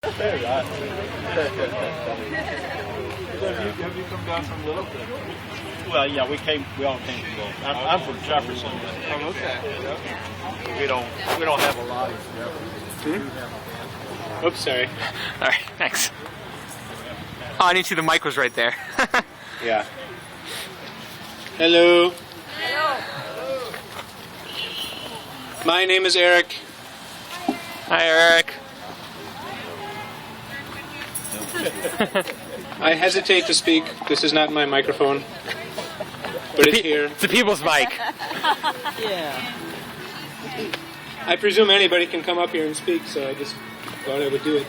Have you come down from Little? Well, yeah, we all came from Little. I'm from Jefferson. Oh, okay. Yep. We don't have a lot of Jefferson. Oops, sorry. All right, thanks. Oh, I didn't see the mic was right there. Yeah. Hello. Hello. My name is Eric. Hi, Eric. I hesitate to speak. This is not my microphone, but it's here. It's the people's mic. Yeah. I presume anybody can come up here and speak, so I just thought I would do it.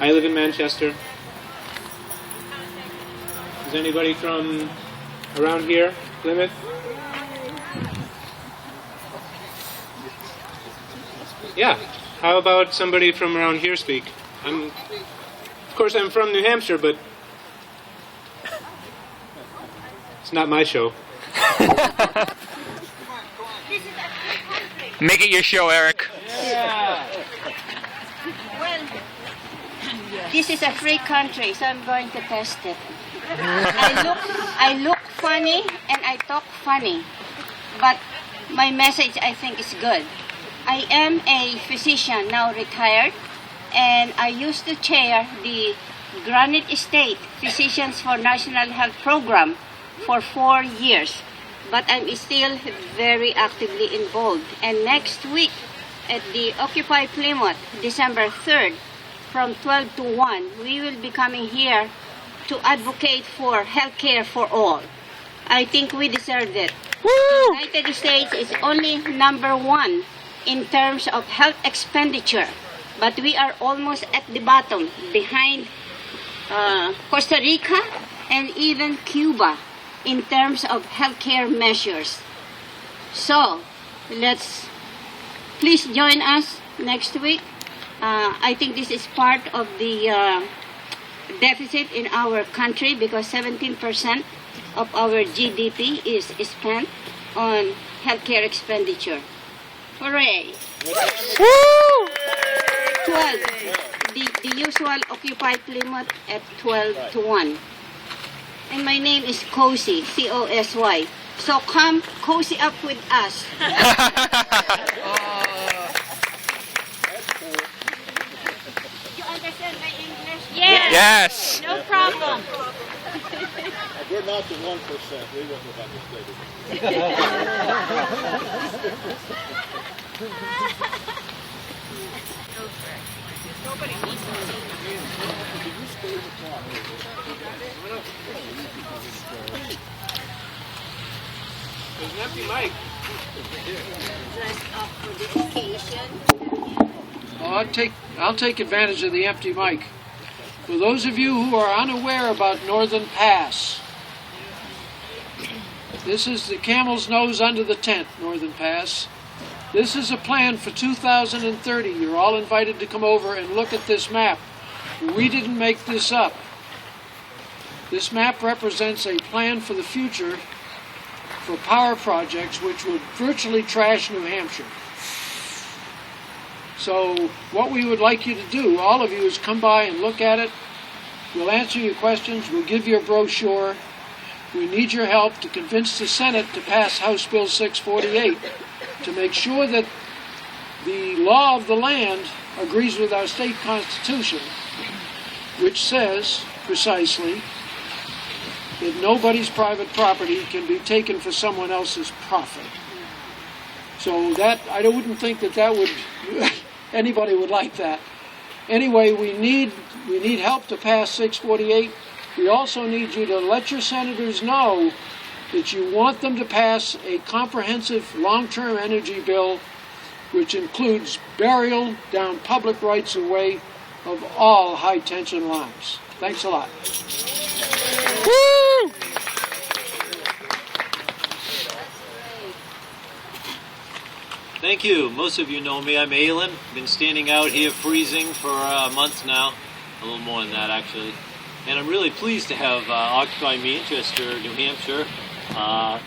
I live in Manchester. Is anybody from around here, Plymouth? Yeah. How about somebody from around here speak? Of course, I'm from New Hampshire, but it's not my show. Make it your show, Eric. Yeah. Well, this is a free country, so I'm going to test it. I look funny and I talk funny, but my message I think is good. I am a physician, now retired, and I used to chair the Granite Estate Physicians for National Health Program for 4 years. But I'm still very actively involved. And next week at the Occupy Plymouth, December 3rd, from 12 to 1, we will be coming here to advocate for health care for all. I think we deserve it. Woo! The United States is only #1 in terms of health expenditure, but we are almost at the bottom, behind Costa Rica and even Cuba in terms of healthcare measures. So, please join us next week. I think this is part of the deficit in our country because 17% of our GDP is spent on healthcare expenditure. Hooray! Woo! 12. The usual Occupy Plymouth at 12 to 1. And my name is Cozy, C-O-S-Y. So come cozy up with us. You understand my English? Yes. Yes. No problem. If we're not the 1%, we wouldn't have understood it. Nobody needs to. There's an empty mic. Dressed up for the occasion. Well, I'll take advantage of the empty mic. For those of you who are unaware about Northern Pass, this is the camel's nose under the tent, Northern Pass. This is a plan for 2030. You're all invited to come over and look at this map. We didn't make this up. This map represents a plan for the future for power projects which would virtually trash New Hampshire. So what we would like you to do, all of you, is come by and look at it. We'll answer your questions. We'll give you a brochure. We need your help to convince the Senate to pass House Bill 648 to make sure that the law of the land agrees with our state constitution, which says precisely that nobody's private property can be taken for someone else's profit. So that, I wouldn't think that would anybody would like that. Anyway, we need help to pass 648. We also need you to let your senators know that you want them to pass a comprehensive long-term energy bill which includes burial down public rights-of-way of all high-tension lines. Thanks a lot. Woo! Thank you. Most of you know me. I'm Alan. Been standing out here freezing for a month now. A little more than that, actually. And I'm really pleased to have Occupy Manchester, New Hampshire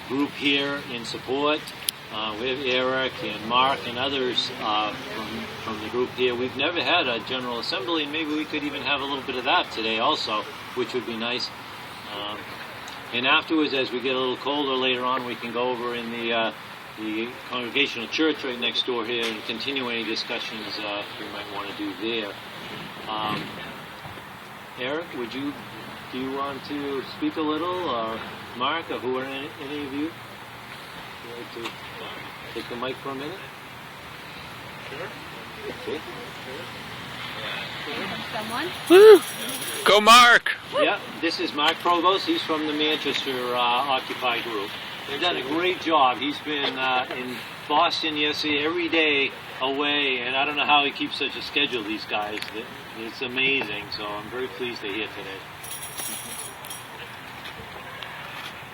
group here in support. We have Eric and Mark and others from the group here. We've never had a General Assembly, and maybe we could even have a little bit of that today also, which would be nice. And afterwards, as we get a little colder later on, we can go over in the Congregational Church right next door here and continue any discussions we might want to do there. Eric, do you want to speak a little, or Mark, or who are any of you? Would you like to take the mic for a minute? Sure. Okay. Someone? Woo! Go Mark! Yeah, this is Mark Provost. He's from the Manchester Occupy group. They've done a great job. He's been in Boston yesterday, every day away, and I don't know how he keeps such a schedule, these guys. It's amazing, so I'm very pleased they're here today.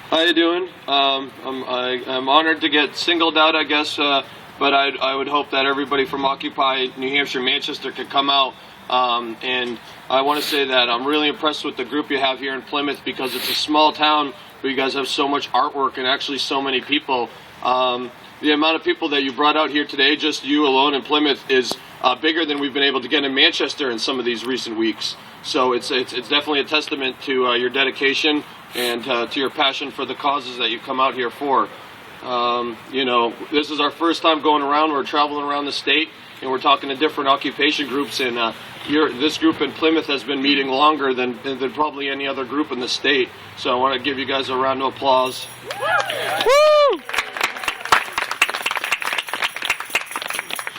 How you doing? I'm honored to get singled out, I guess, but I would hope that everybody from Occupy New Hampshire, Manchester could come out. And I want to say that I'm really impressed with the group you have here in Plymouth, because it's a small town where you guys have so much artwork and actually so many people. The amount of people that you brought out here today, just you alone in Plymouth, is bigger than we've been able to get in Manchester in some of these recent weeks. So it's definitely a testament to your dedication and to your passion for the causes that you've come out here for. You know, this is our first time going around. We're traveling around the state, and we're talking to different occupation groups, and this group in Plymouth has been meeting longer than probably any other group in the state. So I want to give you guys a round of applause. Woo!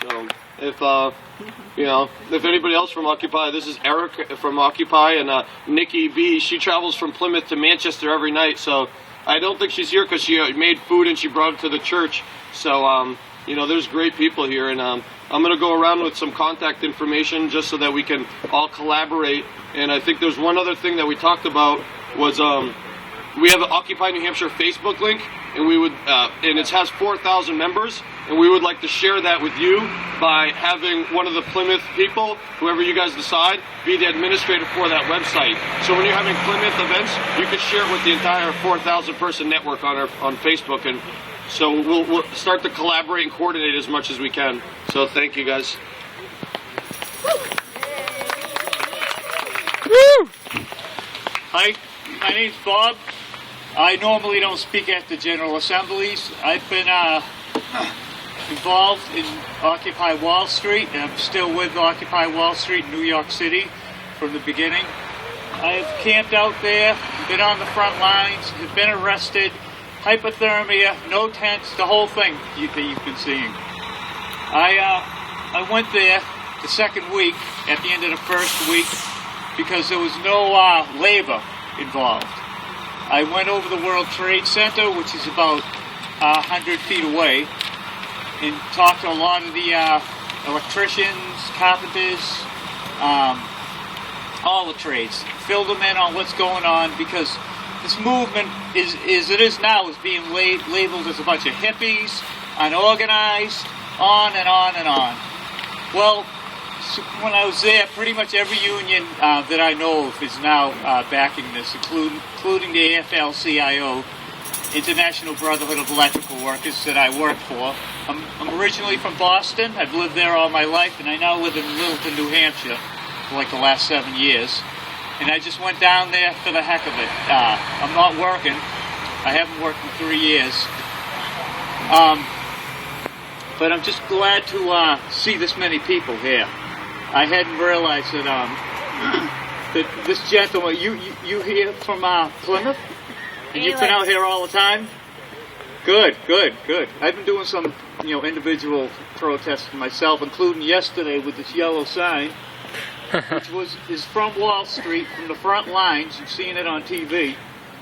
So if anybody else from Occupy, this is Eric from Occupy, and Nikki B, she travels from Plymouth to Manchester every night. So I don't think she's here because she made food and she brought it to the church. So there's great people here, and I'm going to go around with some contact information just so that we can all collaborate. And I think there's one other thing that we talked about was we have an Occupy New Hampshire Facebook link, and we would and it has 4,000 members, and we would like to share that with you by having one of the Plymouth people, whoever you guys decide, be the administrator for that website. So when you're having Plymouth events, you can share it with the entire 4,000 person network on Facebook, and so we'll start to collaborate and coordinate as much as we can. So thank you guys. Woo! Hi, my name's Bob. I normally don't speak at the General Assemblies. I've been involved in Occupy Wall Street, and I'm still with Occupy Wall Street in New York City from the beginning. I have camped out there, been on the front lines, have been arrested, hypothermia, no tents, the whole thing that you've been seeing. I went there the second week, at the end of the first week, because there was no labor involved. I went over the World Trade Center, which is about 100 feet away, and talked to a lot of the electricians, carpenters, all the trades. Filled them in on what's going on, because this movement is being labeled as a bunch of hippies, unorganized, on and on and on. Well, so when I was there, pretty much every union that I know of is now backing this, including the AFL-CIO, International Brotherhood of Electrical Workers, that I work for. I'm originally from Boston. I've lived there all my life, and I now live in Littleton, New Hampshire, for like the last 7 years. And I just went down there for the heck of it. I'm not working. I haven't worked in 3 years. But I'm just glad to see this many people here. I hadn't realized that that this gentleman, you here from Plymouth? And you've been out here all the time? Good. I've been doing some, individual protests myself, including yesterday with this yellow sign, which is from Wall Street, from the front lines. You've seen it on TV.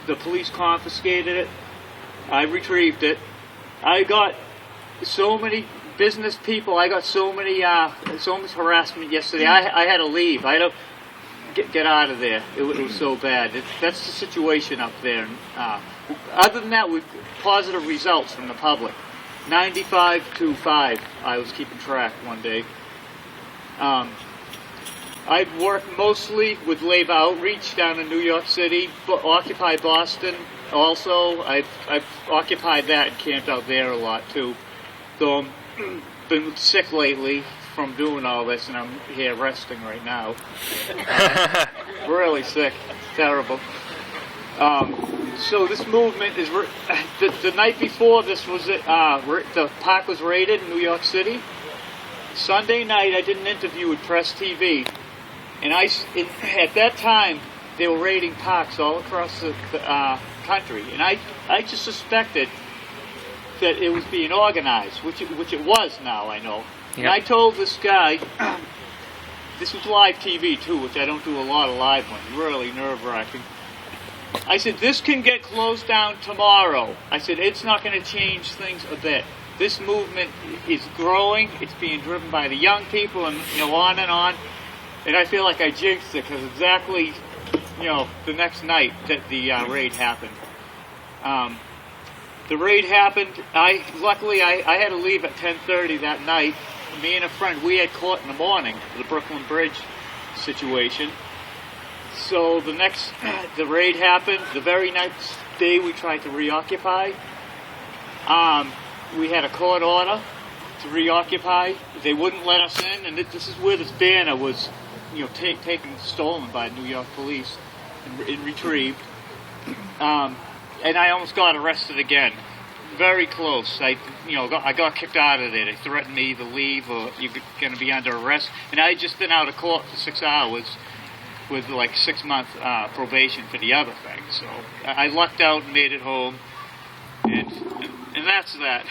The police confiscated it. I retrieved it. I got so many business people. I got so much harassment yesterday. I had to leave. I had to get out of there. It was so bad. That's the situation up there. Other than that, with positive results from the public. 95-5. I was keeping track one day. I've worked mostly with labor outreach down in New York City, Occupy Boston, also, I've occupied that and camped out there a lot too. Though I'm been sick lately from doing all this, and I'm here resting right now. Really sick, terrible. So this movement is the night before this was the park was raided in New York City. Sunday night, I did an interview with Press TV, and at that time they were raiding parks all across the country, and I just suspected that it was being organized, which it was now, I know. Yep. And I told this guy, this was live TV too, which I don't do a lot of live ones, really nerve-wracking. I said, this can get closed down tomorrow. I said, it's not going to change things a bit. This movement is growing, it's being driven by the young people, and on and on. And I feel like I jinxed it, because exactly, the next night that the raid happened. The raid happened. Luckily I had to leave at 10:30 that night. Me and a friend, we had caught in the morning the Brooklyn Bridge situation. So the raid happened. The very next day we tried to reoccupy. We had a court order to reoccupy. They wouldn't let us in, and this is where this banner was, taken stolen by New York police and retrieved. And I almost got arrested again. Very close. I got kicked out of there. They threatened me to leave, or you're going to be under arrest. And I had just been out of court for 6 hours with like 6-month probation for the other thing. So I lucked out and made it home. And that's that.